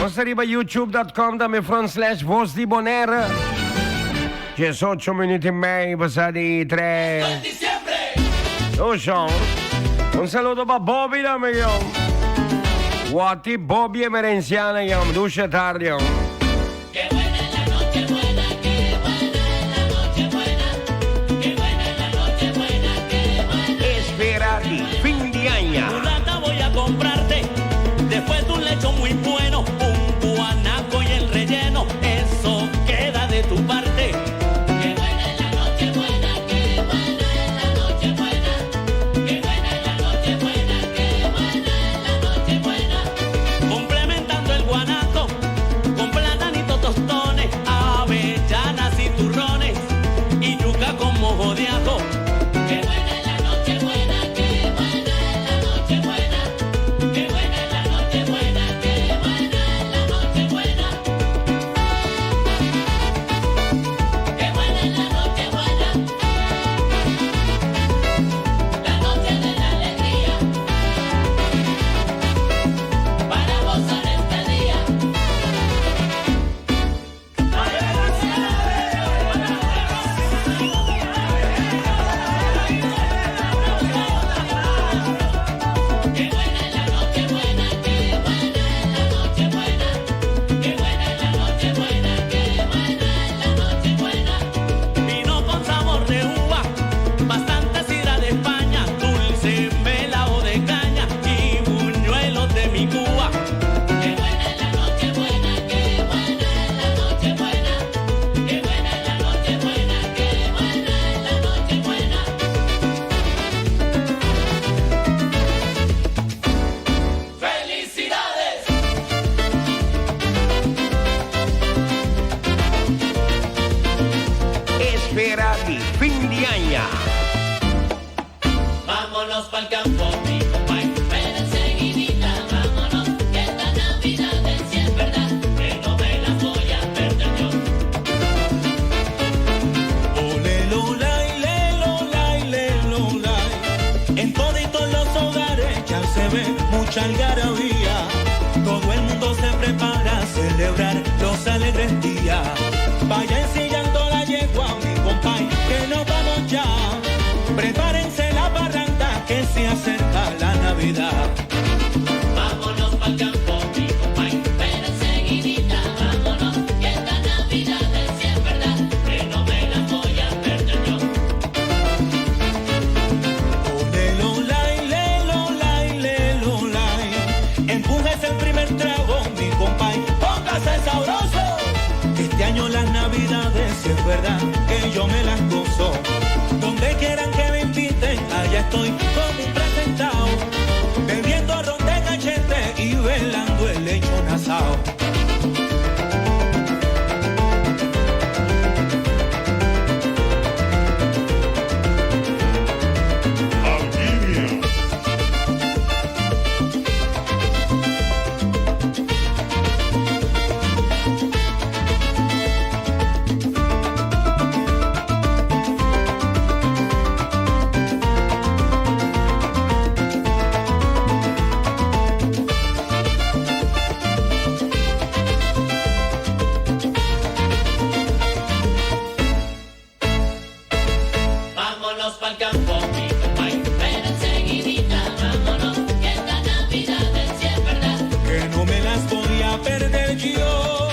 Nos arriva youtube.com /Voz di Bonera. 18 minuti e mezzo passati 3. Oh, Sean. Un saluto per Bobby da me, io. Guati Bobby e Merenziana, io. Duce tardi, io. Qué buena es la noche buena, qué buena es la noche buena, qué buena es la noche buena, qué buena. Esperati, fin di año. Mulata voy a comprarte, después de un lechón muy bueno, un guanaco y el relleno, eso queda de tu parte. Qué buena es la noche buena, qué buena es la noche buena, qué buena es la noche buena, qué buena es la noche buena. Complementando el guanaco con platanito, tostones, avellanas y turrones y yuca con mojo de ajo. Qué buena es la noche buena, qué buena es la noche buena, qué buena es la noche buena, qué buena es la noche buena. Qué buena es la noche buena, la noche de la alegría, para gozar este día. Qué buena es la noche buena, qué buena es la noche buena, qué buena es la noche buena, qué buena es la noche buena. Vino con sabor de uva, bastante sidra de España, dulce melao de caña y buñuelos de mi Cuba. Qué buena es la noche buena, qué buena es la noche buena, qué buena es la noche buena, qué buena es la noche buena. ¡Felicidades! Esperati, fin di año. Vámonos pa'l campo, mi compay. Ven enseguidita, vámonos, que esta Navidad es si es verdad, que no me la voy a perder yo. Ole, lolay, le, lolay, le, lolay. En toditos los hogares ya se ve mucha algarabía. Todo el mundo se prepara a celebrar los alegres días. Vaya ensillando la yegua, mi compay, que nos vamos ya. Prepárense la barranca que se acerca la Navidad. Vámonos pa'l campo, mi compay. Ven enseguidita, vámonos, que esta Navidad es si es verdad, que no me la voy a perder yo. Ole, lolay, le, lolay, le, lolay. Empújese el primer trago, mi compay, póngase sabroso. Este año las Navidades, si es verdad que yo me las gozo. Donde quieran que me inviten, allá estoy como un presentado. Bebiendo ron de gachete y velando el lechón asado. Vámonos pa'l campo, mi compay. Ven enseguidita, vámonos, que esta Navidad es si es verdad. Que no me las voy a perder yo.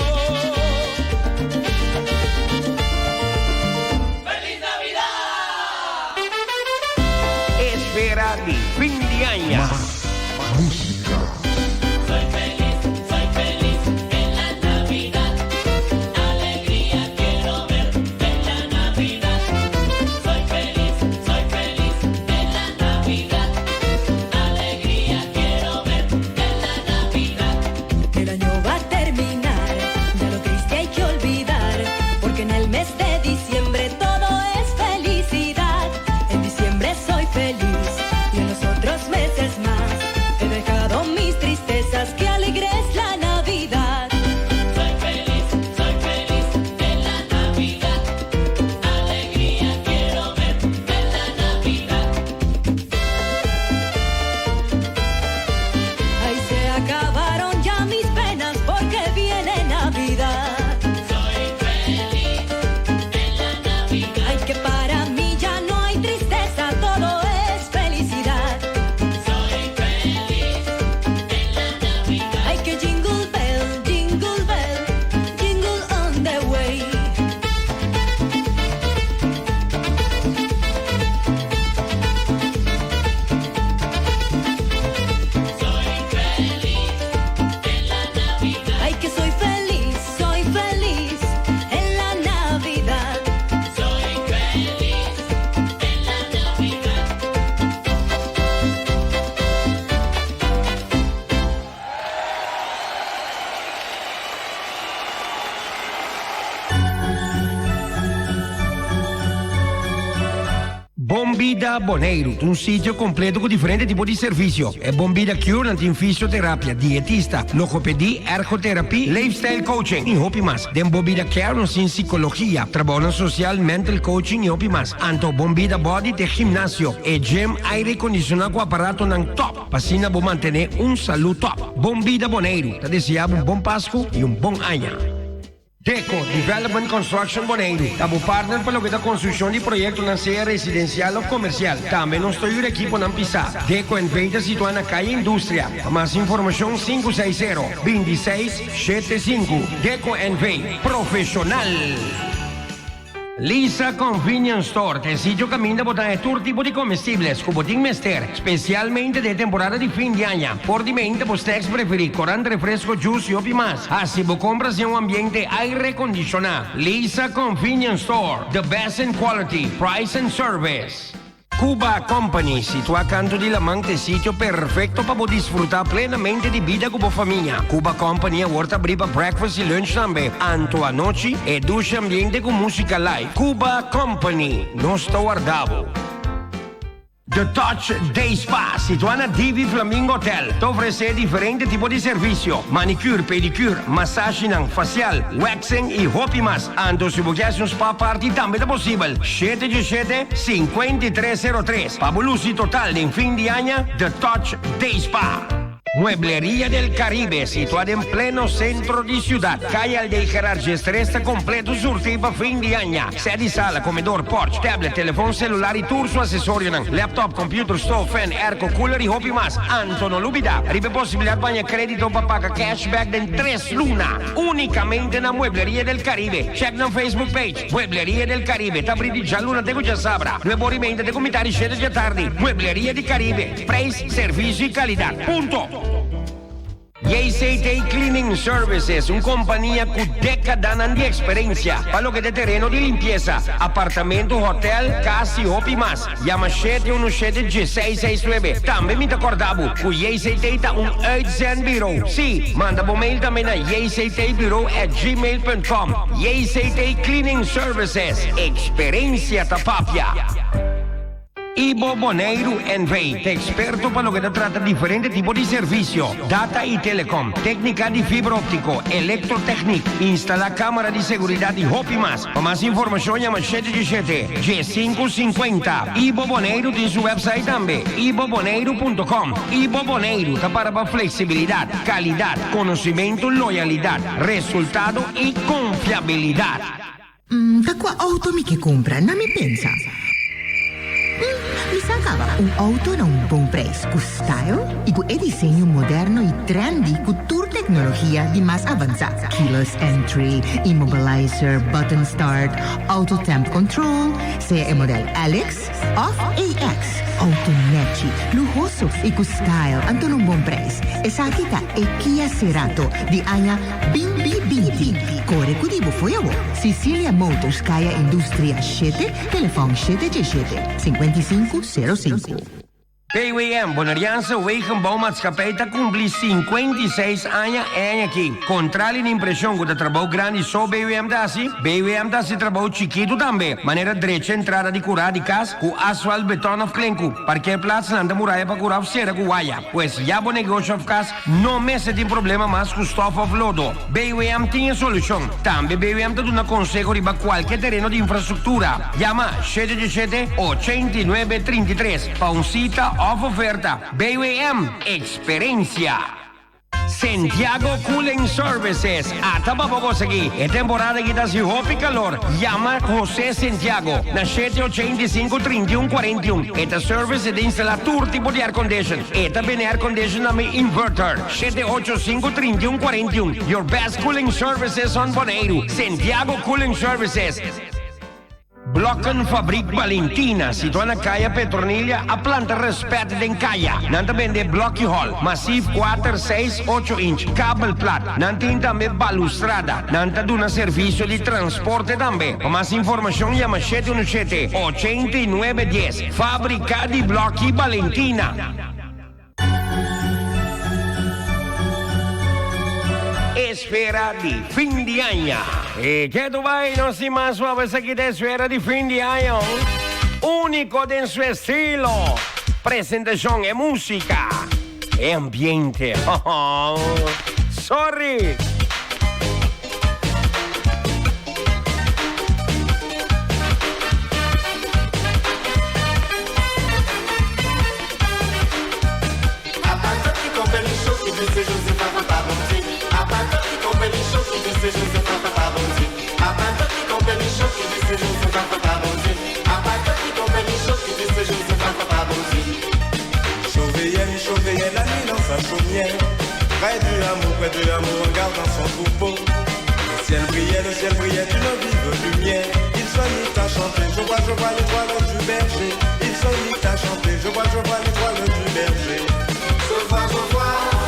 ¡Feliz Navidad! Esperati, fin di año. Soy feliz en la Navidad. Alegría quiero ver en la Navidad. Soy feliz en la Navidad. Alegría quiero ver en la Navidad. El año va a terminar, ya lo triste hay que olvidar, porque en el mes de diciembre todo es felicidad. En diciembre soy feliz y en los otros meses más he dejado mis tristezas, que alegre es la Navidad. Soy feliz en la Navidad. Alegría quiero ver en la Navidad. Ay, se acabaron ya mis penas. Bombida Boneiro, un sitio completo con diferentes tipos de servicios. É Bombida Cure, em fisioterapia, dietista, logopedia, ergoterapia, lifestyle coaching e hobby mais. Den Bombida Care, nos em psicologia, trabalho social, mental coaching e hobby mais. Anto Bombida Body, de gimnasio, e gym, aire condicionado com aparato nang top. Pasina bo manter saúde top. Bombida Boneiro, te desejamos bom Páscoa e bom ano. Deco Development Construction Boneiro. Tabo partner para lo que da construcción de proyectos na sea residencial o comercial. También nos estoy un equipo na Pisa. Deco en venta situada na calle Industria. Más información 560-2675. Deco en profesional. Lisa Convenience Store, el sitio camina botar todo tipo de comestibles, cubotín mester, especialmente de temporada de fin de año. Por dimento, vostres preferir corante refresco, juice y opi más. Así vos compras en un ambiente aire acondicionado. Lisa Convenience Store, the best in quality, price and service. Cuba Company, situado a canto de la Mante, sitio perfecto para disfrutar plenamente de vida como familia. Cuba Company ahorita abrir para breakfast y lunch también. Anto a noche e ducha ambiente con música live. Cuba Company, no está guardado. The Touch Day Spa, situado na Divi Flamingo Hotel. Te ofrece diferentes tipos de servicio. Manicure, pedicure, massaging facial, waxing y hobby más. Anto si quieres un spa party también es posible. 717-5303. Fabuloso total en fin de año, The Touch Day Spa. Mueblería del Caribe, situada en pleno centro de ciudad. Calle Aldejerar está completo surtido para fin de año. Sede, sala, comedor, porch, tablet, teléfono celular y tour su accesorio. Laptop, computer, stove, fan, airco, cooler y hobby más. Anto no olvida. Ribe posibilidad de crédito para pagar cashback de 3 lunas. Únicamente en la Mueblería del Caribe. Check na Facebook page. Mueblería del Caribe. Tabridi già luna te già sabra. Nuevo rimente de comitari scende già tardi. Mueblería del Caribe. Price, servicio y calidad. Punto. JCT Cleaning Services, una compañía con décadas de experiencia para lo que de terreno de limpieza, apartamento, hotel, casa y hobby más. Llama 717-1669. También me acordaba que JCT está un uitzendbureau. Sí, manda un mail también a jctbureau@gmail.com. JCT Cleaning Services, experiencia tapapia. Ibo Boneiro NV, experto para lo que trata diferentes tipos de servicio, data y telecom, técnica de fibra óptico, electrotecnic, instala cámara de seguridad y hobby más. Para más información llama 717-G550. Ibo Boneiro tiene su website también, iboboneiro.com. Ibo Boneiro está para flexibilidad, calidad, conocimiento, loyalidad, resultado y confiabilidad. Kakwa auto mi que compra, na mi pensa. Mi sacava un auto a un bom preço, com style e com diseño moderno e trendy, com tour tecnologia de mais avançada. Keyless entry, immobilizer, button start, auto temp control, seja o modelo Alex of AX. Automatic, lujoso e com style, anto num bom preço. Essa aqui tá é Kia Cerato, de Anya Bimbi Binti. Corre cudibo foi eu. Sicilia Motors, Kaya Industria 7, telefone 717-5505. BWM, Bonarianse Wegenbouwmaatschappij, está cumplir 56 años aqui. Contrale de impressão que o trabalho grande só BWM dá assim. BWM dá esse trabalho chiquito também. Maneira direita entrada de curar de casa, com asfalto, betão of clenco. Parquear plaats na muralha para curar cera com waia. Pois já bom negócio of casa, não me se tem problema mais com stofo of lodo. BWM tem solução. Também BWM está dando conselho para qualquer terreno de infraestrutura. Llama 717-8933 para cita of oferta. BWM, experiencia. Santiago Cooling Services. Ataba poco seguir. É temporada que dá se roupa e calor. Llama José Santiago na 785-3141. Esta service é de instalar todo tipo de air condition. E também air condition na inverter. 785-3141. Your best cooling services on Boneiro. Santiago Cooling Services. Blokken Fabriek Valentina, situada na Caia Petronilha, a planta respeito de Caia. Não também de Blocky Hall, massivo 4, 6, 8 inch, cable plat. Não tem também balustrada. Não tem duna serviço de transporte também. Para mais informação, chama 717-8910. Fábrica de Blocky Valentina. Esfera de fin de año. ¿Y qué tú vas? No, sin más suaves aquí de esfera de fin de año. único en su estilo. Presentación e música e ambiente. Oh, sorry. Chauveillait la nuit dans sa chaumière. Près de l'amour, en gardant son troupeau. Le ciel brillait d'une vive lumière. Il se mit à chanter, je vois l'étoile du berger. Il se mit à chanter, je vois l'étoile du berger. Je vois l'étoile du berger.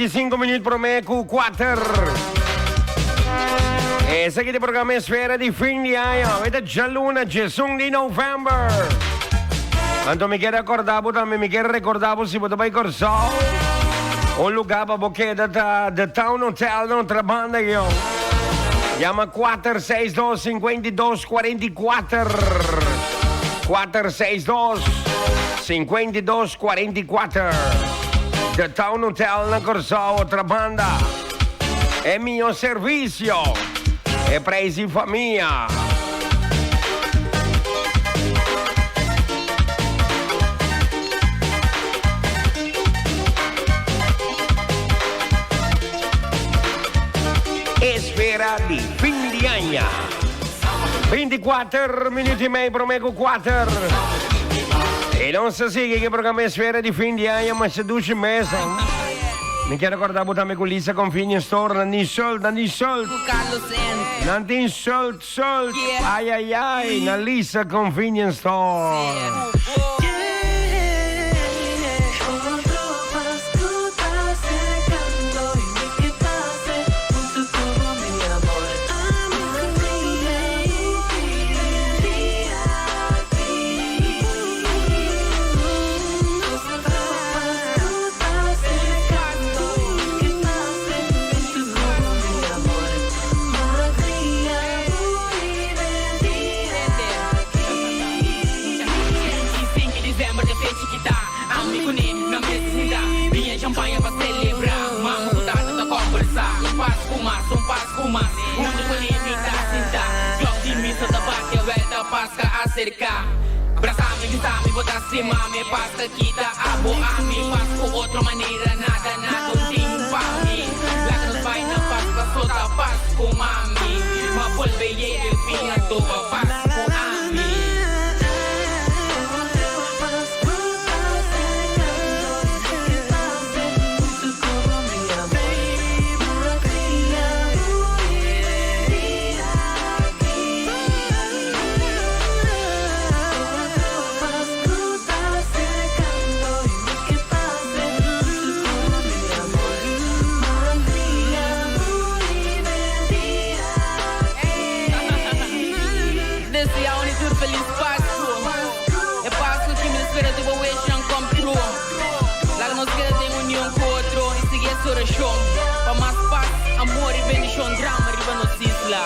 25 minuti per me, Q4. E seguite il programma Sfera di fin di anno. Avete già l'una, Gesù di novembre. Quando mi chiede ricordavo, mi chiede ricordavo, si poteva ricordare. Un lugar perché da Town Hotel, un'altra banda io. Chiama 462 52 44. 462 52 44. Da Town Hotel, una corsa, otra banda. È mio servizio. E presi famiglia. E Sfera di fin di anno. 24 minuti e mezzo per me con 4. E non si sa che programma è Sfera di fin di anno, ma se 12 mesi. Mi chiede ricordare también con Lisa Convenience Store, nanti sold. Nanti sold. Ai, na Lisa Convenience Store. Acercar, abraçar-me, gritar-me, botar-se mame, pasta quita, abo a mim, faço com outra maneira, nada, um tem para mim. Lá que nos vai na pasta, solta, passo com mami, uma volveia, eu vim à toa, passo com a mim. Para más paz, amor y bendición, drama arriba nos isla.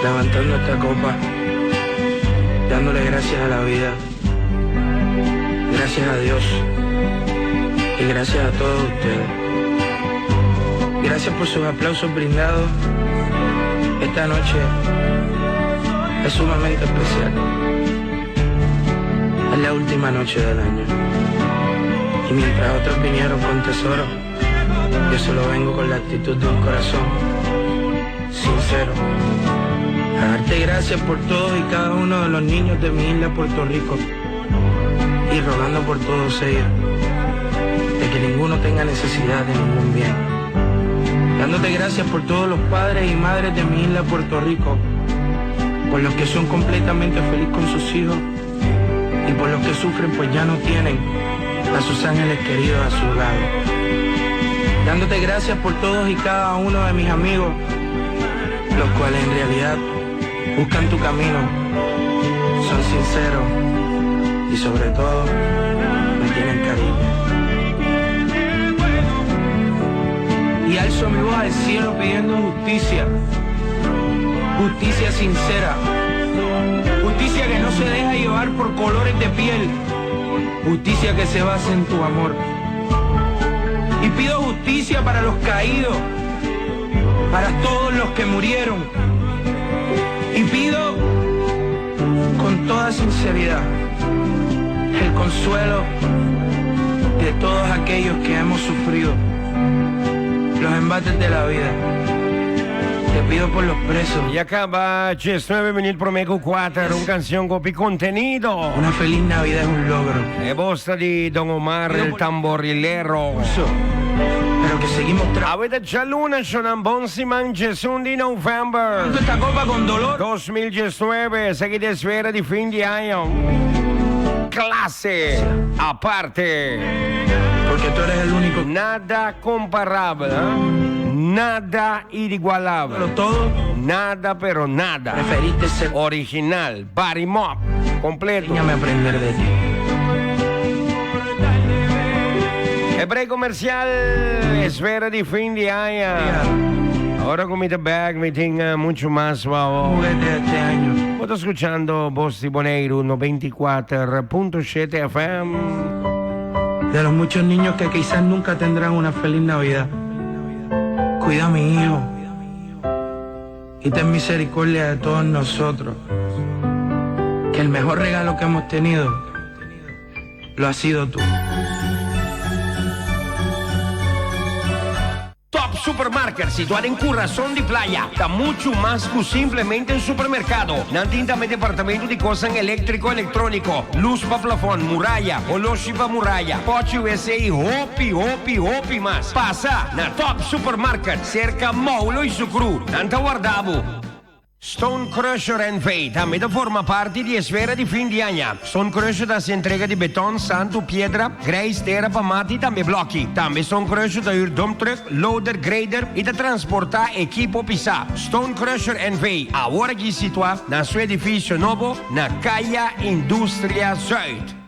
levantando esta copa, dándole gracias a la vida, gracias a Dios y gracias a todos ustedes. Gracias por sus aplausos brindados. Esta noche es sumamente especial. la última noche del año. Y mientras otros vinieron con tesoro, yo solo vengo con la actitud de un corazón sincero. A darte gracias por todos y cada uno de los niños de mi isla Puerto Rico. Y rogando por todos ellos, de que ninguno tenga necesidad de ningún bien. Dándote gracias por todos los padres y madres de mi isla Puerto Rico, por los que son completamente felices con sus hijos y por los que sufren pues ya no tienen a sus ángeles queridos a su lado. Dándote gracias por todos y cada uno de mis amigos, los cuales en realidad buscan tu camino, son sinceros y sobre todo me tienen cariño. Y alzo mi voz al cielo pidiendo justicia, justicia sincera, justicia que no se deja llevar por colores de piel, justicia que se basa en tu amor. Y pido justicia para los caídos, para todos los que murieron. Y pido con toda sinceridad el consuelo de todos aquellos que hemos sufrido los embates de la vida. Te pido por los presos. E acaba 19 minuti per me con 4, un canzone con più contenuto. Una feliz Navidad es un logro. E bosta di Don Omar, il tamborillero. Pero que seguimos Avete già luna, sono un buon Siman Gesù di November. esta copa con dolor. 2019, seguite sfera di fin di anno. Clase a parte. Porque tú eres el único. Nada comparable, nada inigualable. Pero todo Nada pero nada. preferiste ser. Original, body mop, completo. Enséñame a aprender de ti. Ebrei comercial, esfera di fin di año. Ahora con mi bag me tenga mucho más wow. Juguete de este año. Sto ascoltando Bosti Boneiro 94.7 FM. De los muchos niños que quizás nunca tendrán una feliz Navidad. Cuida a mi hijo. Y ten misericordia de todos nosotros. Que el mejor regalo que hemos tenido lo has sido tú. Top Supermarket, situado en Corazón de Playa. Está mucho más que simplemente un supermercado. No tinta departamento de cosas eléctrico, electrónico, luz para plafón, muralla, oloshi para muralla, poche USA y hopi más. Pasa na Top Supermarket, cerca Maulo y Sucru. Nanta guardavo. Stone Crusher &V também forma parte de esfera de fim de ano. Stone Crusher dá se entrega de beton, santo, pedra, grés, terra, mate e também bloque. Também Stone Crusher dá dump truck, loader, grader e da transportar equipo pisar. Stone Crusher &V, agora aqui situado na seu edifício novo, na Caia Indústria Zuid.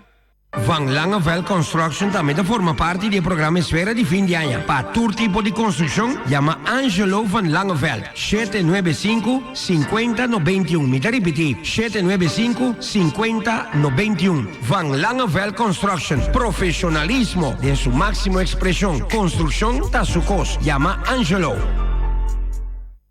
Van Langevel Construction também forma parte do programa Esfera de Fim de Ano. Para todo tipo de construção, chama Angelo Van Langevel. 795-5091. Me repetir, 795-5091. Van Langevel Construction. Profissionalismo de sua máxima expressão. Construção da sua costa. Chama Angelo.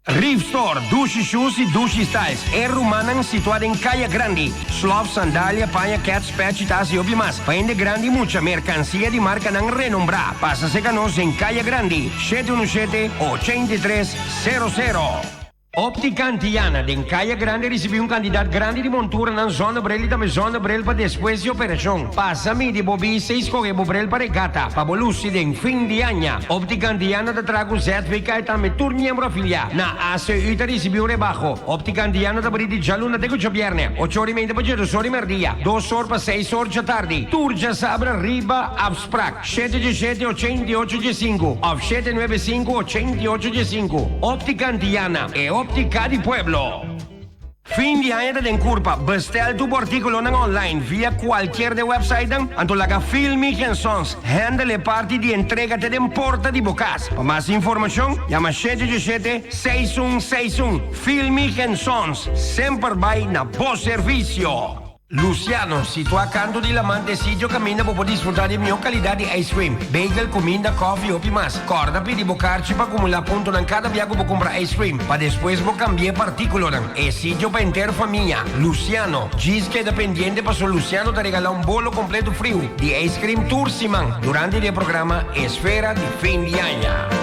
Reef Store, Dushi Shoes e Dushi Styles. É Rumanan, situada em Caia Grande. Slof, sandália, panha, cats, patch, tas e obimas. Paende grande e muita mercancia de marca não renombrar. Passa-se canos em Caia Grande. 717-8300. Óptica Antiana, em Caia Grande, recebeu candidato grande de montura na zona Brel e também zona Brel para depois de operação. Passa-me de bobi 6 escolher Brel para regata, para bolúcida em fim de ano. Óptica Antiana da trago certificado e também tur membro afiliado. Na ACU da recebeu rebaixo. Óptica Antiana da brinde de jaluna de cuchapierne. 8 horas e meia para 2 horas e meia. 2 horas para 6 horas da tarde. Tur já sabra riba absprak. 717-8815. Of 795-8815. Óptica Antiana. Óptica de Pueblo. Fin de año de curva, bestel tu artículo online via cualquier de website, antolaga Filmich & Sons, handle parte de entrega te den porta de bocas. Para más información, llama 717-6161. Filmich & Sons, sempre vai na bom servicio. Luciano, sito a canto di Lamante Sitio, cammina per disfrutar di mia qualità di ice cream, bagel, comida, coffee o pimas. Corda di bocarci pa acumular punto nan cada viago per comprar ice cream, pa después bo cambiar partículo nan. E sitio pa entera famiglia. Luciano, gis che dependiente pa Luciano te regala un bolo completo frio di ice cream tour siman durante il programma Esfera di fin di anno.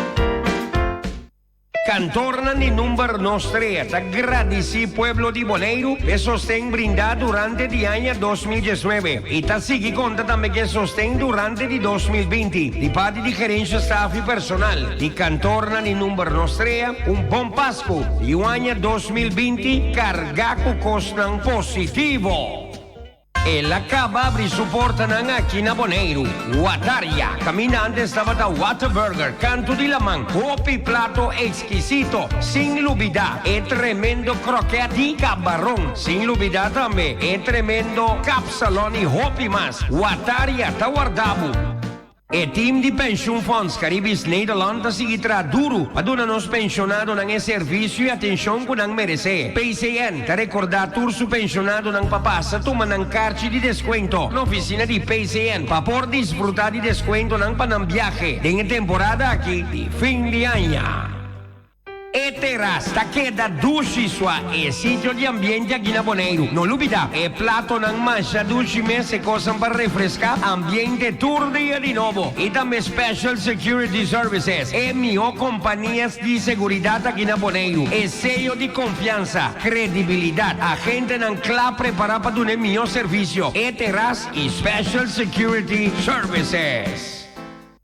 Cantorna di numero nostre, gradisi pueblo di Bonaire e sostén brindado durante di anno 2019. E ta sigi conta también che sostén durante di 2020. Di parte di gerencia staff e personal. Di Cantorna di numero nostre, un buon Pasco. Di un anno 2020 cargaco costan positivo. E la Cababri supporta anche in Bonaire. Wataria, caminante stava da Whataburger, canto di Lamang, hopi plato exquisito, sin lubida e tremendo croquetti cabarón, sin lubida también e tremendo capsaloni hopi mas. Wataria tawardabu. E team di pension funds Caribis Nederland sigitra duro aduna nos pensionado ng serviço e atenção ko nang merece. PCN, ta recordar tour su pensionado ng papasa tuman ng carci di descuento na oficina di PCN pa por disfrutar di descuento ng panambiaje de temporada aqui di fin di anno. E terasta queda duci sua e sitio di ambiente aqui na Bonaire. Non lubida, e plato ng mancha duci mese cosa per refrescar ambiente tour dia di nuovo. E também special security services. E mio compañías di seguridad aqui na Bonaire. E sello di confianza, credibilidad. Agente ng CLA prepara para donar mio servicio. E terras e special security services.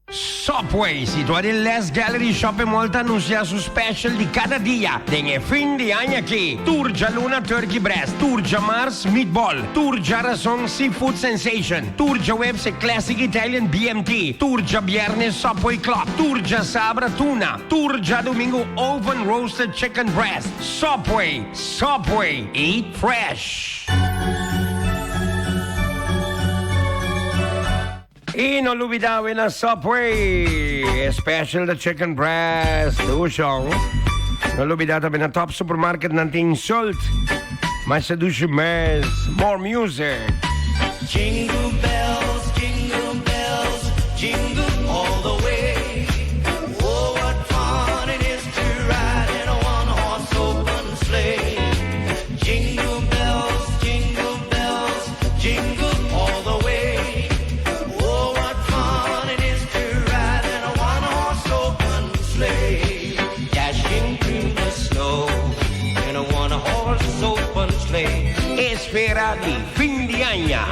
Subway, situato in Les Gallery Shopping Mall, anuncia su special di cada dia. Dengue fin di anno qui. Turgia Luna Turkey Breast, Turgia Mars Meatball, Turgia Razon Seafood Sensation, Turgia Webs Classic Italian BMT, Turgia Viernes Subway Club, Turgia Sabra Tuna, Turgia Domingo Oven Roasted Chicken Breast. Subway, eat fresh. E non lubidao na Subway, special the chicken breast, usong. Non lubidata na top supermarket natin Salt. Mas sa dushi mes, more music. Jingle bells, jingle all the way. Oh, what fun it is to ride in a one-horse open sleigh. Jingle bells, jingle all the way. Esfera di fin di anno.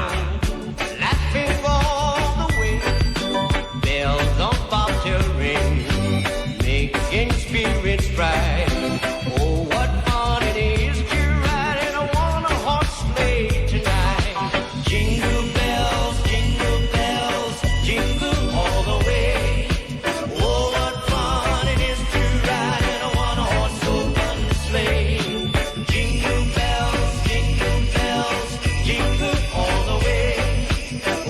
Laughing all the way, bells on about to ring, making spirits bright. Oh, what fun it is to ride in a one-horse sleigh tonight. Jingle bells, jingle all the way. Oh, what fun it is to ride in a one-horse open sleigh. Jingle bells, jingle all the way.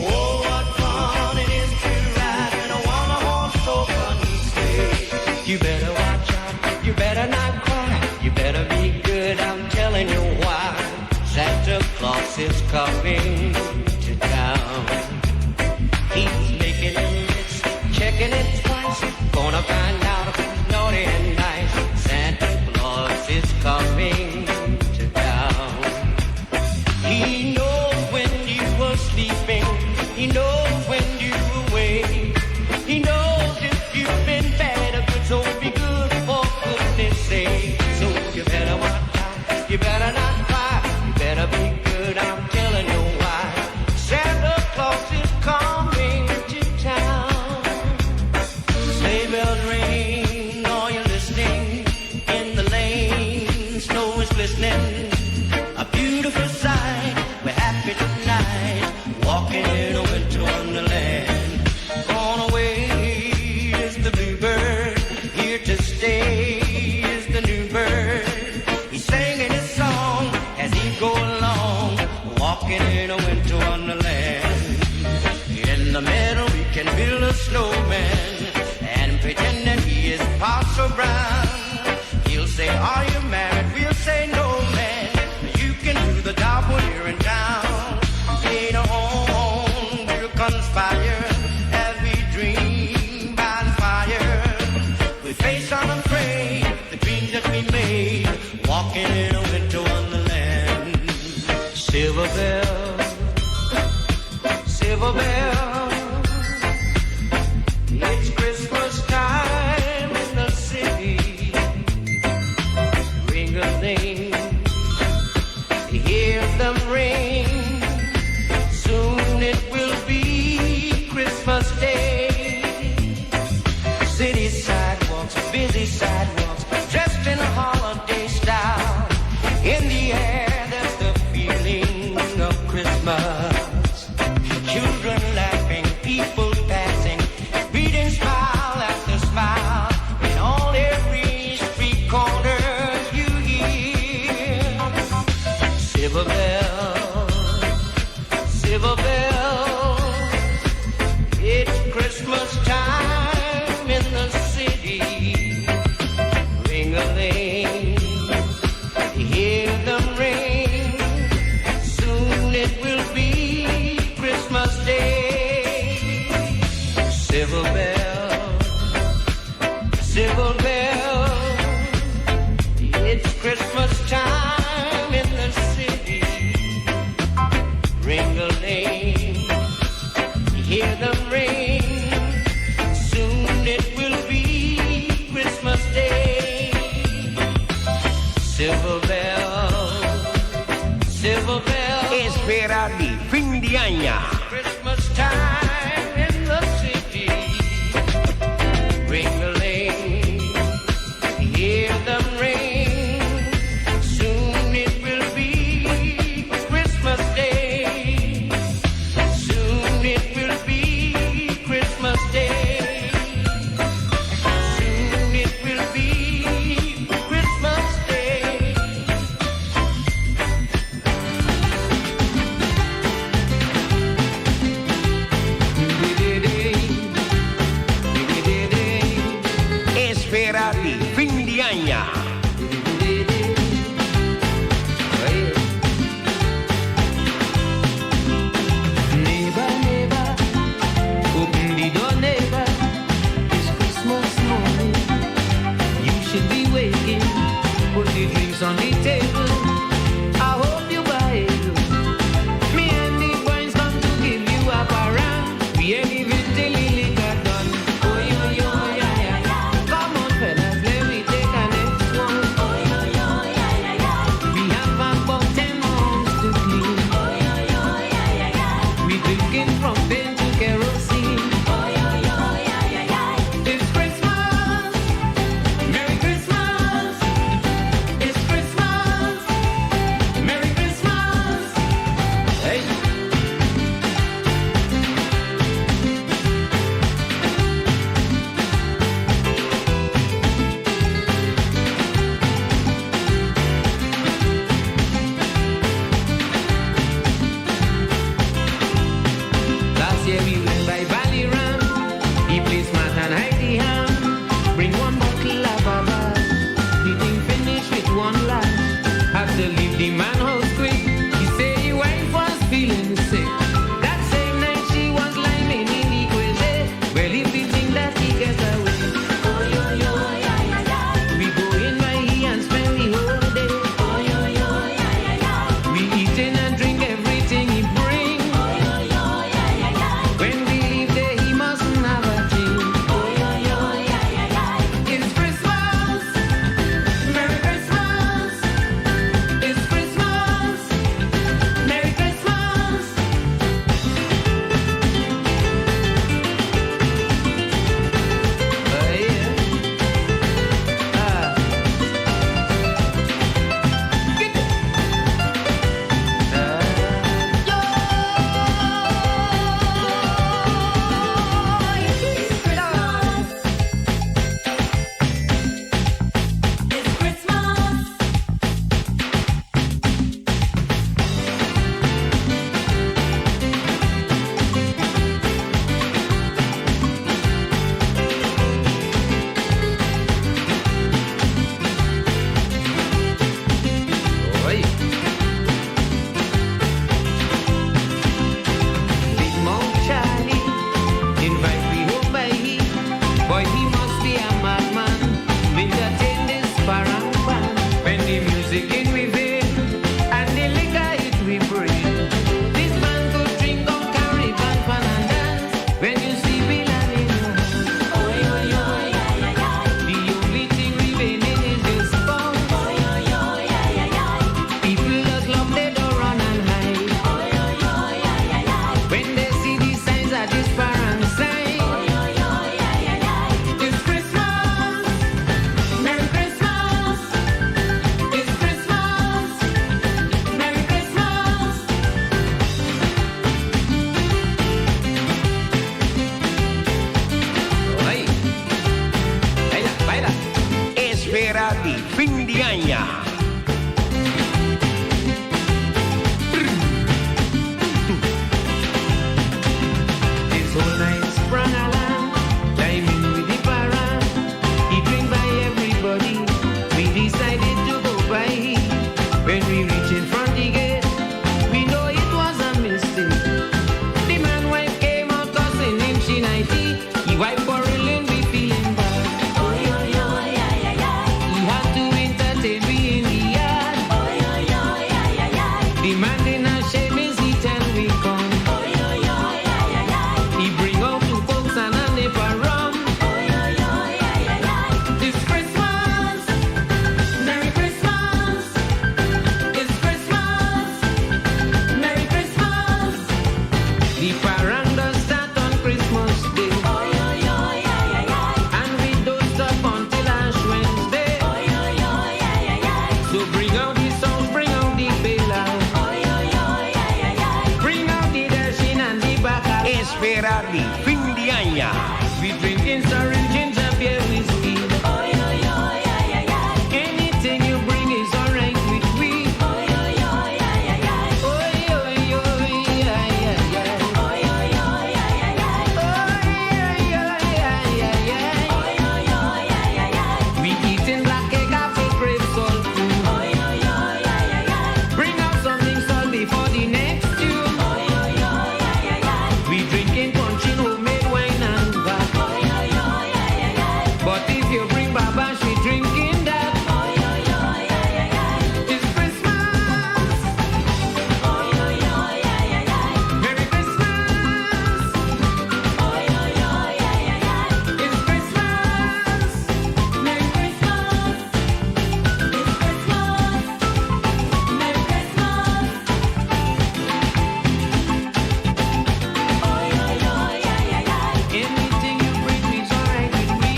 Oh, what fun it is to ride in a one-horse open sleigh. You better watch out, you better not cry, you better be good, I'm telling you why. Santa Claus is coming to town. He's making a list, checking it twice, gonna find out who's naughty and nice. Santa Claus is coming to town. He knows when you were sleeping, he knows when you were awake. He knows if you've been bad or good, so be good for goodness sake. So you better watch out, you better not cry, you better be good, I'm telling you why. Santa Claus is coming to town. Sleigh bells ring, are you listening? In the lane, snow is glistening. A beautiful sight, we're happy tonight, walking in a winter wonderland. Gone away is the bluebird, here to stay is the new bird. He's singing his song as he go along, walking in a winter wonderland. In the middle we can build a snowman and pretend that he is Pastor Brown. He'll say, are you married? We'll say, no, man. You can do the job when you're in town. Christmas time in the city. Ring-a-ling, hear them ring. Soon it will be Christmas Day. Silver bell, silver bell, it's Christmas time in the city. Ring-a-ling, hear them ring. Soon it will be Christmas Day. Silver bell, silver bell. Espera di fin di anno. Christmas time in the city. Ring-a-ling, hear them ring. Soon it will be Christmas Day. Soon it will be Christmas Day. Soon it will be Christmas Day. Espera di fin di anno. Neighbor, neighbor, open the door, neighbor. It's Christmas morning. You should be waking. Put the drinks on the table. I hope you buy it. Me and the boys come to give you a parang. We ain't even till the liquor done. Oh, yo, yo, yeah, yeah, yeah. Come on, fellas, let me take a next one. Oh, yo, yo, yeah, yeah, yeah. We have about 10 homes to clean. Oh, yo, yo, yeah, yeah, yeah. We drinking from pain to kerosene. Oh, yo, yo, yeah, yeah, yeah. It's Christmas. Merry Christmas. It's Christmas. Merry Christmas. Hey. Findiaña. We drinking sorry ginger beer whiskey. Anything you bring is alright with we. We eating black egg apple grape salt too. Bring out something salty for the next stew. We drinking punchin homemade wine and vat. But if you bring babash, we drinking that. It's Christmas. Merry Christmas. It's Christmas. Merry Christmas. It's Christmas. Merry Christmas. Anything you bring is alright with me.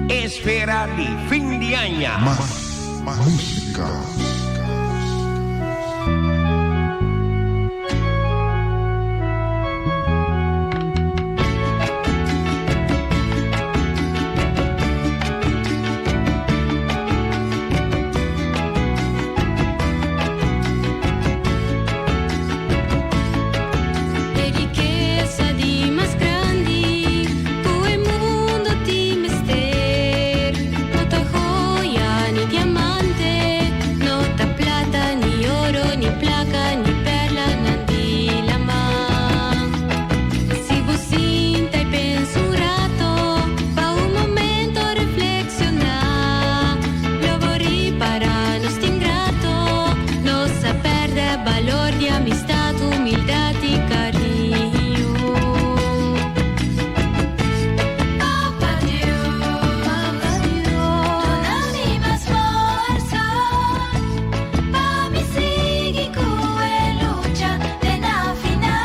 Esfera di Findiaña. Más música. E riqueza di más grande, el mundo ti mister. No te joya ni diamante, no te plata ni oro ni placa ni perla ni la man. Si vos sinta y pensa un rato, pa un momento reflexionar, lo vorrei para nos ingrato, no se perde valor de amistad, humildad y cariño. Papá Dios, dona-me más fuerza, pa' mi seguir con lucha de la final.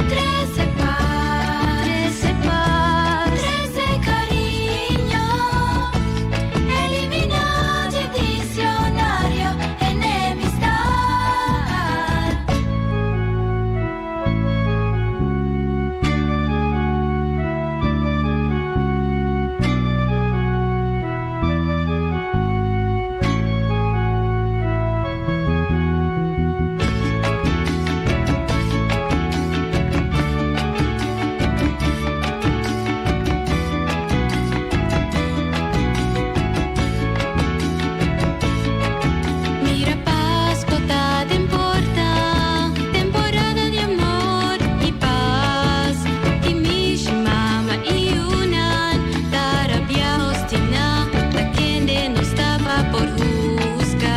13 paz, 13 cariño, elimina de diccionario enemistad. Mira Pascua te importa, temporada de amor y paz. Y mi mama y unan, tarabia hostina, la quien de no estaba por juzgar.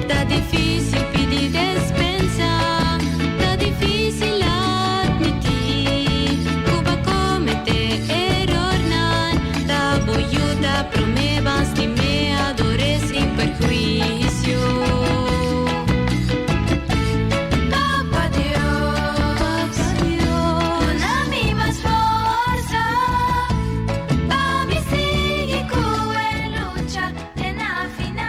Está difícil pedir despensa, está difícil admitir. Cuba comete error, nan, da boyuta, promebas ni me adores sin perjuicio. Papá Dios, dona-me más fuerza, pa' mi seguir con lucha en la final.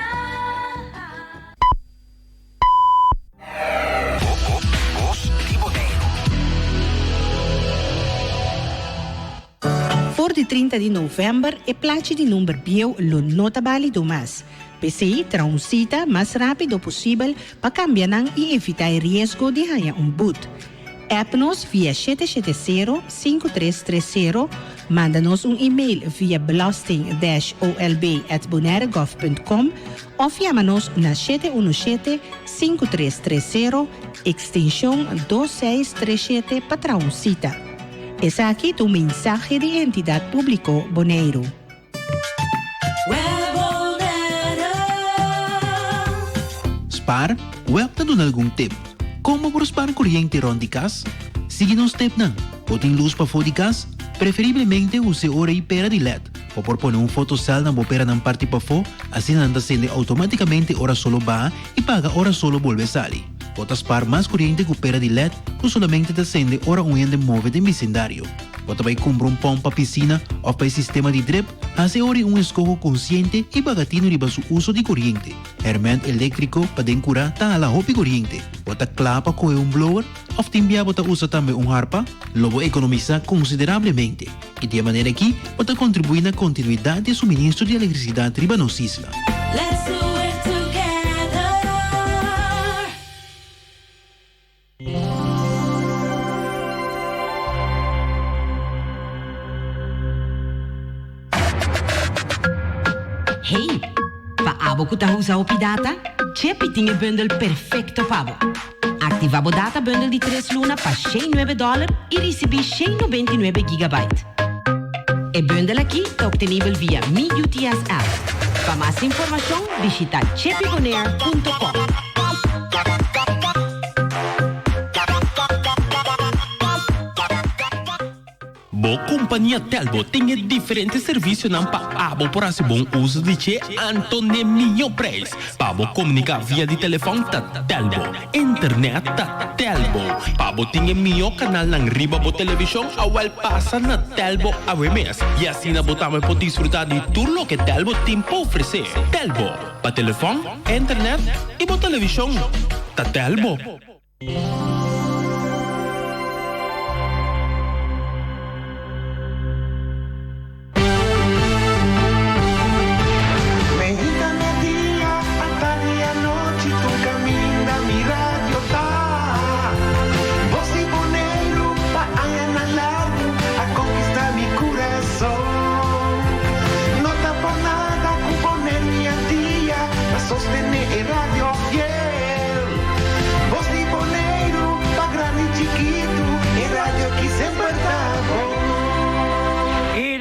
Voor de 30 de november é plaatje de número bio lo nota bali do mas. PCI transita mais rápido possível para cambiar e evitar risco de ganhar boot. App-nos via 770-5330, manda-nos e-mail via belasting-olb@bonaire.gov.com ou chama-nos na 717-5330, extensão 2637 para transita. Esse aqui é o mensagem de entidade pública Bonaire. Spar, web na doon algum tip. Como por spar kuryente ron di kas? Sige nos tip na. Puting luz pa fo di kas? Preferivelmente use ora e pera di LED. O por poner un fotocell na bopera ng parte pa fo, assim nanda sende automaticamente ora solo ba e paga ora solo volve sali. Botas par más corriente que pera de LED, no solamente te acende hora un de móvil de vecindario. Bota vai comprar un pompa piscina o para sistema de drip, hace hora un escojo consciente y bagatino riba su uso de corriente. Herment eléctrico para dencura ta a la hopi corriente. Bota clapa con un blower, o timbia bota usa también un harpa, lobo economiza considerablemente. Y de manera aquí, bota contribuir a la continuidad de suministro de electricidad riba nos isla. Let's do it together. Hey, paabo ku ta usa opi data? Chepi tinge bundel perfecto pabo. Activabo data bundle di 3 luna pa $9 e recebi 99 gigabyte. E bundle aqui está obtenível via Mi UTS app. Para mais informação, visita chepibonaire.com. Bo companhia Telbo tem diferentes serviços não para por esse bom uso de che Antônio Minho Preço. Para comunicar via de telefone ta Telbo, internet ta Telbo. Para tem melhor canal na riba bo televisão ao passa na Telbo a mes. E assim na botamos pode desfrutar de tudo que Telbo tem para oferecer. Telbo, para telefone, internet e bo televisão ta Telbo.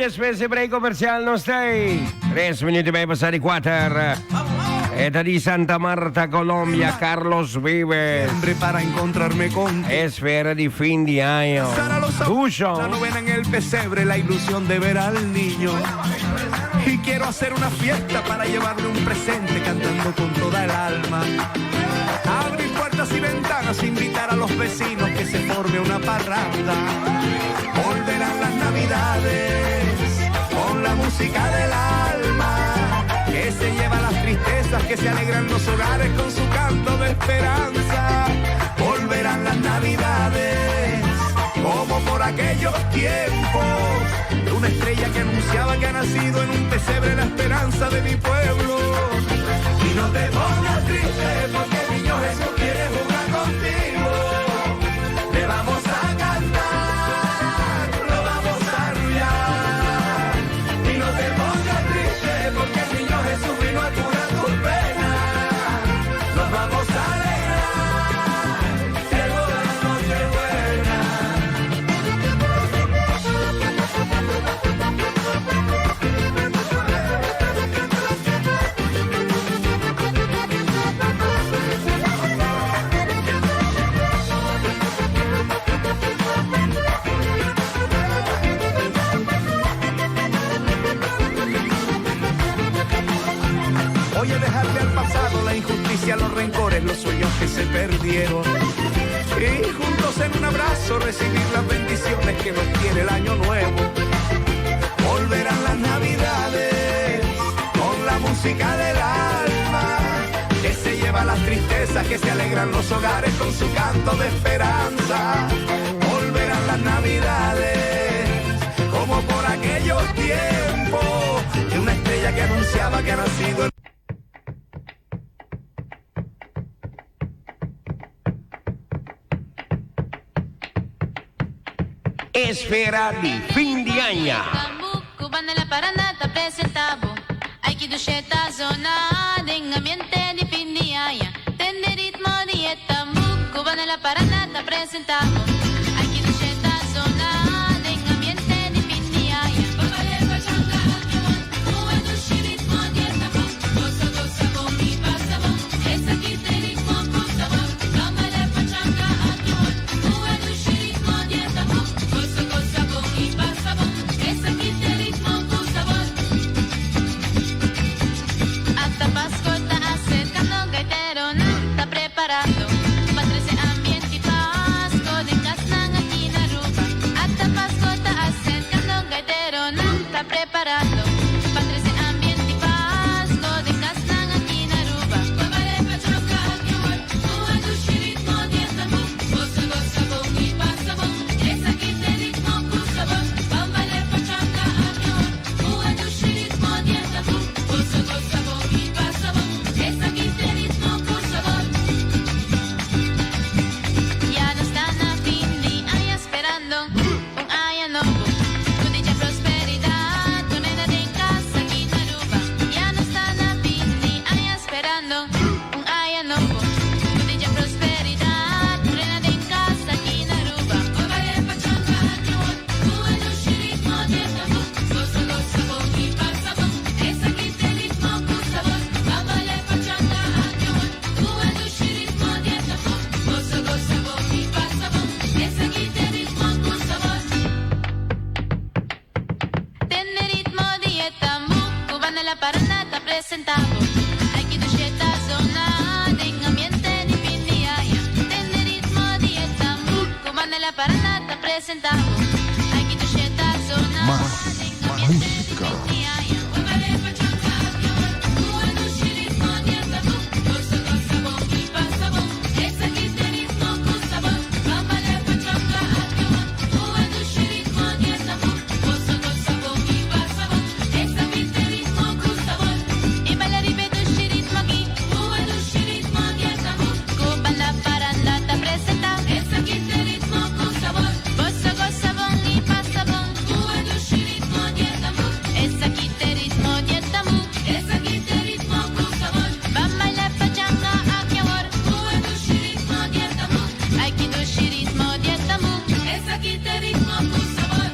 Después de break comercial no stay. 3 minutos y medio pasar 4. Esta di Santa Marta, Colombia, Carlos Vives. Siempre para encontrarme con Esfera de fin de año. Tuyo. La novena en el pesebre, la ilusión de ver al niño. Y quiero hacer una fiesta para llevarle un presente cantando con toda el alma. Abrir puertas y ventanas, invitar a los vecinos que se forme una parranda. Volverán las navidades con la música del alma, que se lleva las tristezas, que se alegran los hogares con su canto de esperanza. Volverán las navidades como por aquellos tiempos, de una estrella que anunciaba que ha nacido en un pesebre la esperanza de mi pueblo. Y no te pongas triste porque el niño Jesús quiere jugar contigo. Le vamos a cantar, lo vamos a arrullar. Y no te pongas triste porque el niño Jesús vino a curar tus penas. Nos vamos a alegrar, llegó la noche buena. Voy a dejarle al pasado la injusticia, los rencores, los sueños que se perdieron. Y juntos en un abrazo recibir las bendiciones que nos tiene el año nuevo. Volverán las navidades con la música del alma, que se lleva las tristezas, que se alegran los hogares con su canto de esperanza. Volverán las navidades como por aquellos tiempos, de una estrella que anunciaba que ha nacido en Esfera de fin de año. Cubana la paranda te presentavo. Aquí do cheta zona en ambiente de fin de año. Tende ritmo de etambu. Cubana la paranda te presentavo. Aquí do cheta zona en ambiente de fin de año. Papaya pachanga, mueve tu ritmo de etambu. Goza goza con mi pasabón. Es aquí te ritmo con sabor. Cámara pachanga, mueve tu ritmo de etambu. Goza goza con mi pasabón. Es aquí te ritmo con sabor. Hasta Pascua está acercando, gaitero no está preparado. Dicha prosperidad, frenada en casa aquí en Aruba. Vale pachanga, bueno ritmo de tabú. Goza, goza, bon y pasa bon. Es aquí te ritmo con sabor. Vale pachanga, bueno ritmo de tabú. Goza, goza, bon y pasa bon. Es aquí te ritmo con sabor. Tenne ritmo di etamu, cubana la paranata presentado. Aquí tu sheta zona, en ambiente di pindiaya. Tenne ritmo di etamu, cubana la paranata presentado. Aquí tu sheta zona, en ambiente di pindiaya. Vale pachanga, bueno ritmo di etamu. Goza, goza, bon y pasa bon. Es aquí te ritmo con sabor. Vale pachanga, bueno ritmo di etamu. Goza, goza, bon y pasa bon. Es aquí te ritmo con sabor. Y baila ripeto ritmo aquí, bueno ritmo di etamu. Cuban la parandata presenta. Es aquí te ritmo con sabor. Goza, goza, bon y pasa bon. Bueno ritmo di etamu. Es aquí te ritmo di etamu. Es aquí te ritmo con sabor. Vamos a bailar pachanga aquí ahora. Bueno ritmo di etamu. Aquí tu ritmo di etamu. Es aquí te ritmo con sabor.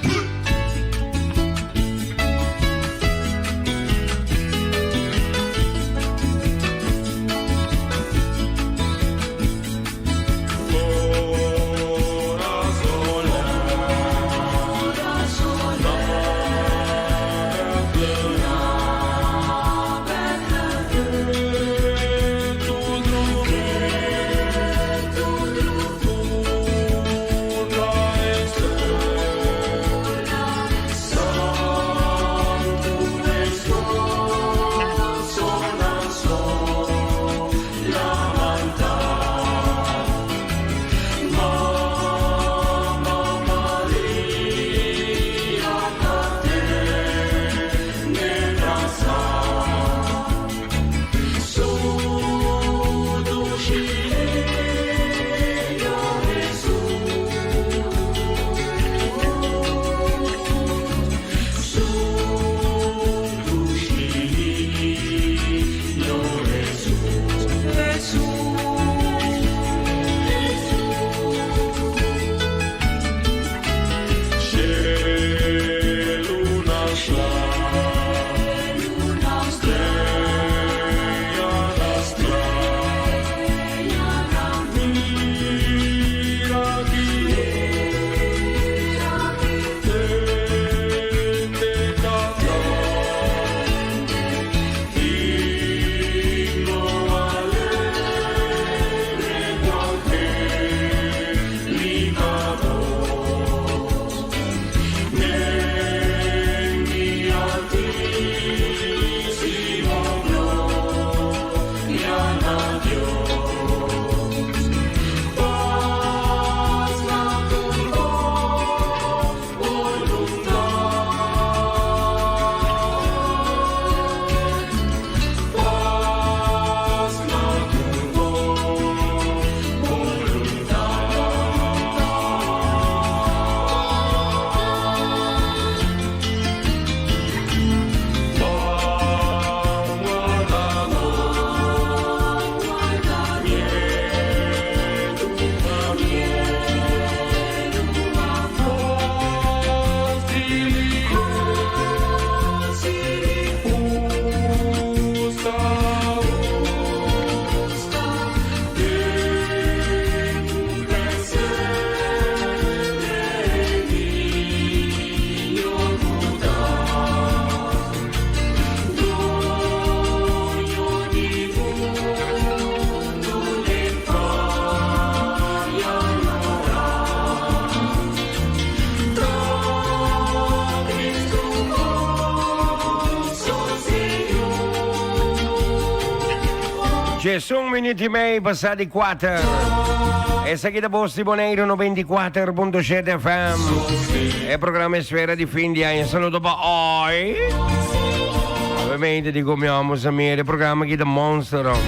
Gesù un minuto e meio passati 4. E se chi da Posti Boneiro 94.7 FM. E programma Sfera di fin di anno. Saluto per oi. Ovviamente dico mio amici, programma chi da Monstro.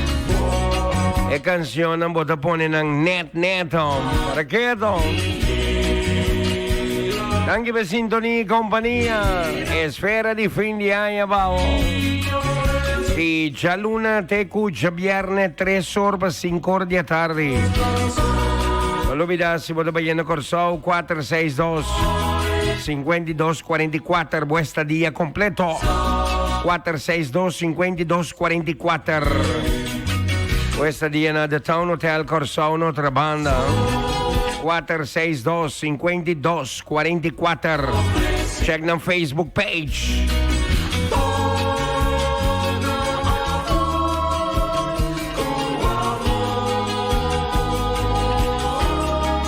E canzone un po' da pone nang net. Raccheto. Anche per sintonia e compagnia. E Sfera di fin di anno, Y ya luna tecu ya viernes 3 horas 5 horas de tarde. No olvides si vos vayendo Corsou 462-5244 vuestra día completo. 462-5244 vuestra día na The Town Hotel Corsou otra banda. 462-5244 check na Facebook page.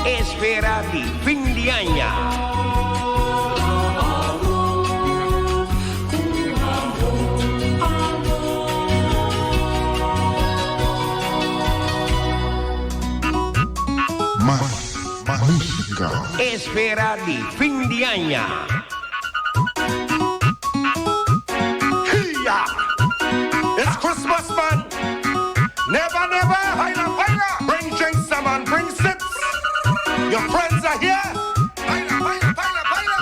Esperati fin di año. Música. Esperati fin di año. It's Christmas, man. Never, never, higher, higher. Bring drinks, man, bring sips. Your friends are here.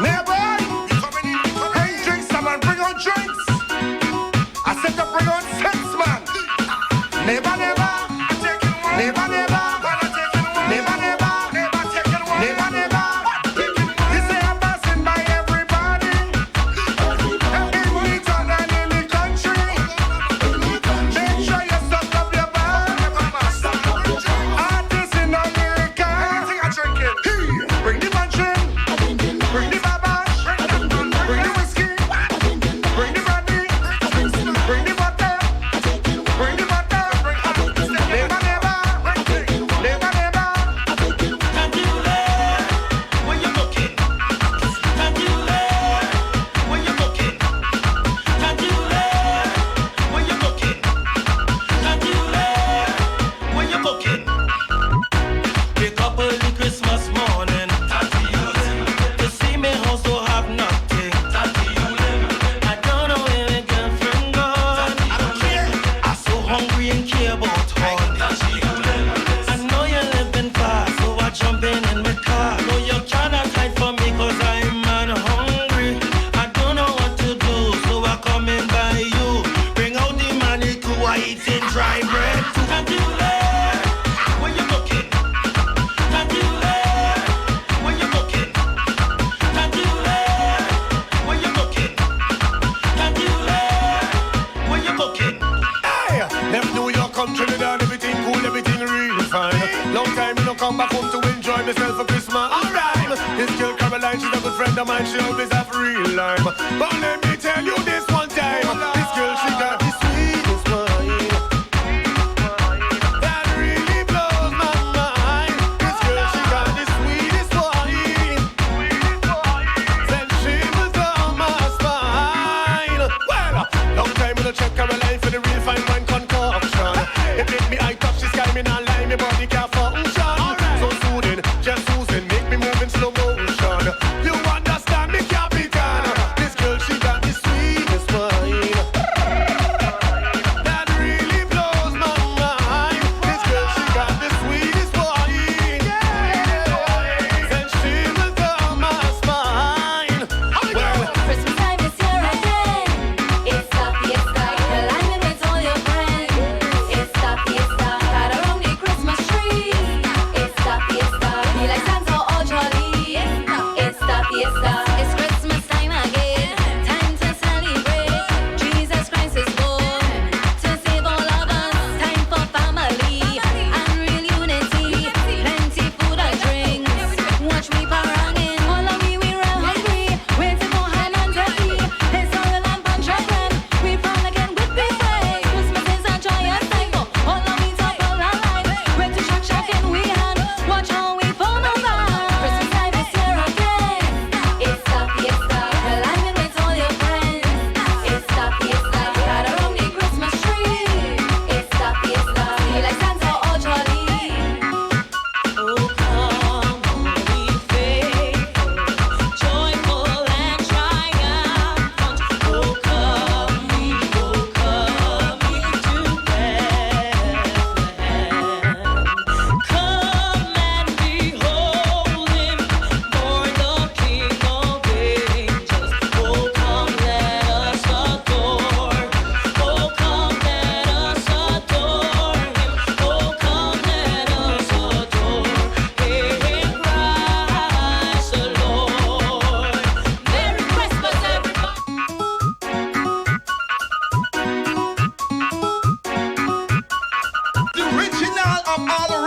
Never. Bring drinks, man, bring on drinks. I said to bring on sips, man. Never, never. Never, never. Never, never. Never, never. You say I'm passing by everybody. In Newton and in the country. Make sure you suck up your bag. Artists in America. Bring the mansion. Bring the babash. Bring the whiskey. Bring the brandy. Bring the butter. Bring the butter. Never, never. Never, never. When you're looking, when you're looking, when you're looking, wake up early Christmas morning. To see me house to have nothing. I don't know where my girlfriend gone. I'm so hungry and care about her. I know you're living fast, so I jump in my car. No, you cannot hide from me 'cause I'm man hungry. I don't know what to do, so I come in by you. Bring out the money to eat in dry bread. Can't you let when you're looking? Can't you let when you're looking? Can't you let when you're looking? Can't you let when you're looking? Hey, them New York come Trinidad, everything cool, everything real fine. Long time you no come back home to enjoy myself for Christmas. Alright, this girl Caroline, she's a good friend of mine, she always have real lime. But let me tell you this one time, this girl she got the sweetest wine. That really blows my mind. This girl she got the sweetest wine. Then she was down my spine. Well, long time you no check Caroline for the real fine wine concoction. It make me eye touch, she sky me not lie, me body can't function. So soothing, just soothing, make me move in slow motion. You understand me, Capitan? This girl she got the sweetest wine. That really blows my mind. This girl she got the sweetest wine. Then she was down my spine. Well, Christmas time is here again. It's the fiesta, alignment with all your friends. It's the fiesta, right around the Christmas tree.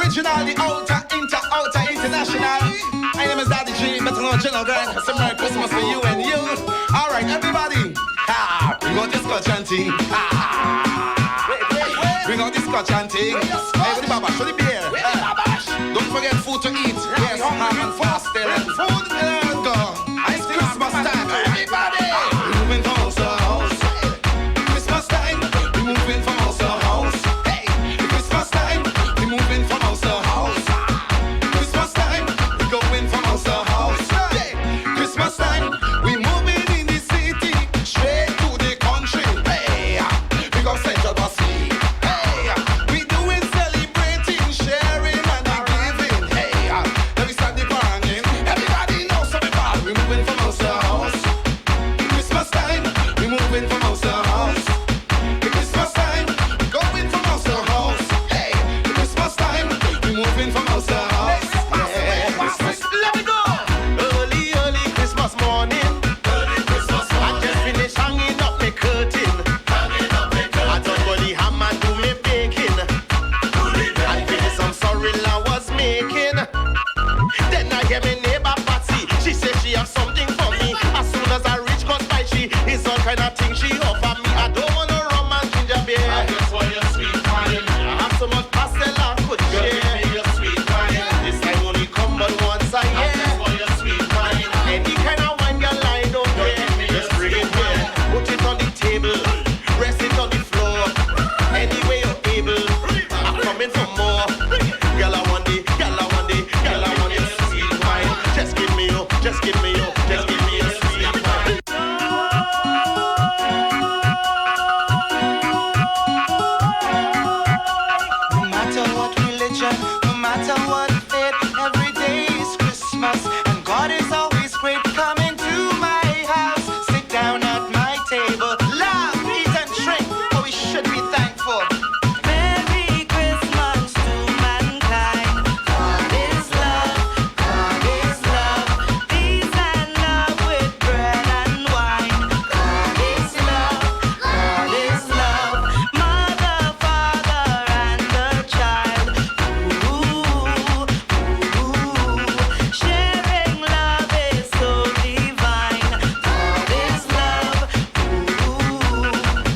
original, the outer, international. My name is Daddy G, better known General Grant. It's a Merry Christmas for you and you. All right, everybody. We got this Scotch chanting. Bring out this Scotch chanting. Hey, what the baba? Show the beer. Don't forget food to eat. Yes, ham and pastel and food. Go. It's Christmas time. Everybody. We're moving from house to house. Christmas time. We're moving from house to house. Hey, Christmas time. We're moving from house to house. Christmas time. We're going from house to house. Hey, Christmas time. We're moving in the city straight to the country. Hey, we go Central Bossy. Hey, we doing celebrating, sharing and giving. Hey, let me start the banging. Everybody knows something bad. We're moving from house to house. Christmas time, we're moving from house to house. Christmas time, we're going from house to house. Hey, Christmas time, we're moving from house to house. Yeah, Christmas. Let me go. Early, early Christmas morning. Early Christmas morning. I just finished hanging up my curtain. Hanging up my curtain. I done go the ham and do me baking. And finish some sorrel I was making. Then I hear my neighbor Patsy. She said she have something for me. As soon as I reach cause by she is all kind of thing she offer me. I don't want no rum and ginger beer. I just want your sweet wine. I have so much pastel I could share. Give me your sweet wine. This time only come but once a year. I just want your sweet wine. Any kind of wine girl I don't care. Just bring it here. Put it on the table. Rest it on the floor. Any way you're able. I'm coming for more. Girl I want the, girl I want the, girl I want your sweet wine. Just give me your, just give me your, just give me your sweet wine. No matter what religion, no matter what faith, every day is Christmas, and God is always great. Coming to my house, sit down at my table, laugh, eat and drink, for we should be thankful. Merry Christmas to mankind. God is love, peace and love with bread and wine. God is love, mother, father, and the child. Sharing love is so divine. God is love,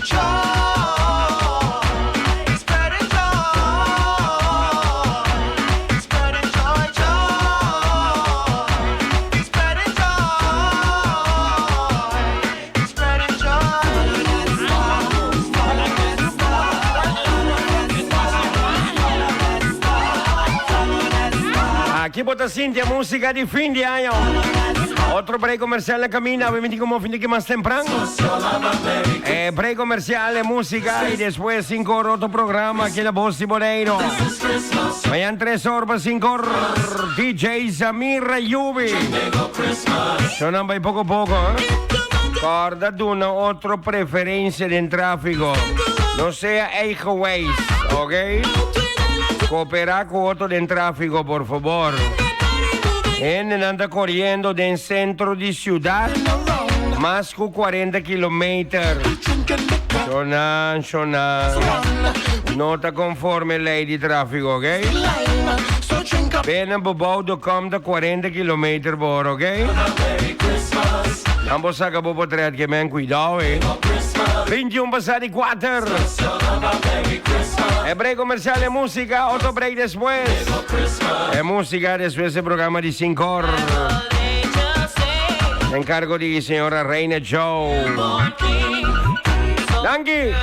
joy, spreading joy, spreading joy, spreading Aquí bota Cintia, música de fin de año. Otro break comercial camina, obviamente como fin de que más temprano. Break comercial de música y después 5 horas otro programa aquí en la Voz de Boneiro. Vayan 3 horas, 5 horas. DJ Samir Yubi. Suenan vai poco a poco, Guarda tu una otra preferencia en tráfico. No sea Highways, ¿ok? Cooperar con otro en tráfico, por favor. Anda corriendo del centro de ciudad, más que 40 kilómetros. Sonan. No te conforme ley de tráfico, ¿ok? Ven en bebouwde komt de 40 kilómetros por, ¿ok? Ambos saca por trás que me han cuidado, 21 pasado y 4. Break comercial de música, otro break después. Música después del programa de 5 horas. En cargo de señora Reina Joe. Danke.